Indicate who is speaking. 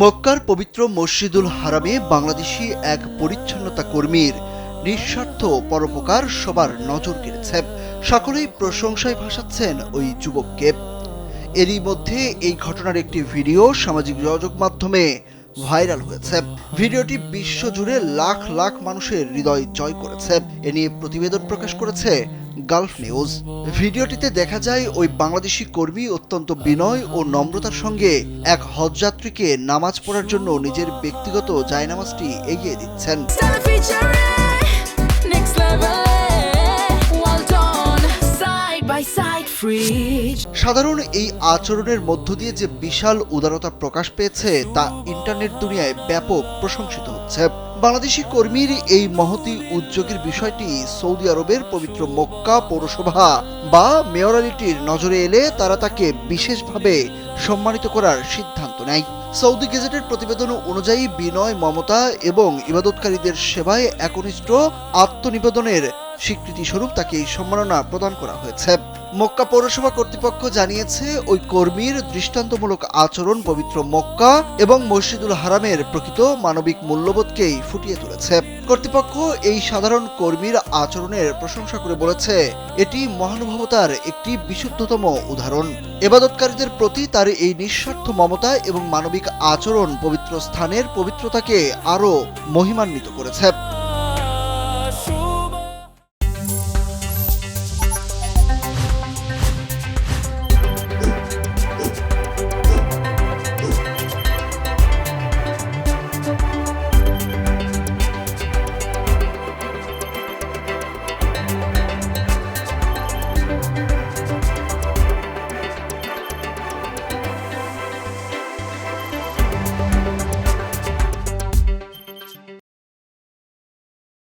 Speaker 1: মক্কার পবিত্র মসজিদুল হারামে বাংলাদেশি এক পরিচ্ছন্নতা কর্মীর নিঃস্বার্থ পরোপকার সবার নজর কেড়েছে। সকলেই প্রশংসায় ভাসাচ্ছেন ওই যুবককে। এরই মধ্যে এই ঘটনার একটি ভিডিও সামাজিক যোগাযোগ মাধ্যমে ভাইরাল হয়েছে। ভিডিওটি বিশ্বজুড়ে লাখ লাখ মানুষের হৃদয় জয় করেছে। এ নিয়ে প্রতিবেদন প্রকাশ করেছে গালফ নিউজ। ভিডিওটিতে দেখা যায় ওই বাংলাদেশি কর্মী অত্যন্ত বিনয় ও নম্রতার সঙ্গে এক হজযাত্রীকে নামাজ পড়ার জন্য নিজের ব্যক্তিগত জায়নামাজটি এগিয়ে দিচ্ছেন। সাধারণ এই আচরণের মধ্য দিয়ে যে বিশাল উদারতা প্রকাশ পেয়েছে তা ইন্টারনেট দুনিয়ায় ব্যাপক প্রশংসিত হচ্ছে। বাংলাদেশি কর্মীর এই মহতী উদ্যোগের বিষয়টি সৌদি আরবের পবিত্র মক্কা পৌরসভা বা মেয়রালিটির নজরে এলে তারা তাকে বিশেষভাবে সম্মানিত করার সিদ্ধান্ত নেয়। সৌদি গেজেটের প্রতিবেদন অনুযায়ী বিনয়, মমতা এবং ইবাদতকারীদের সেবায় একনিষ্ঠ আত্মনিবেদনের স্বীকৃতি স্বরূপ তাকে এই সম্মাননা প্রদান করা হয়েছে। মক্কা পৌরসভা কর্তৃপক্ষ জানিয়েছে, ওই কর্মীর দৃষ্টান্তমূলক আচরণ পবিত্র মক্কা এবং মসজিদুল হারামের প্রকৃত মানবিক মূল্যবোধকেই ফুটিয়ে তুলেছে। কর্তৃপক্ষ এই সাধারণ কর্মীর আচরণের প্রশংসা করে বলেছে, এটি মহানুভবতার একটি বিশুদ্ধতম উদাহরণ। ইবাদতকারীদের প্রতি তার এই নিঃস্বার্থ মমতা এবং মানবিক আচরণ পবিত্র স্থানের পবিত্রতাকে আরও মহিমান্বিত করেছে।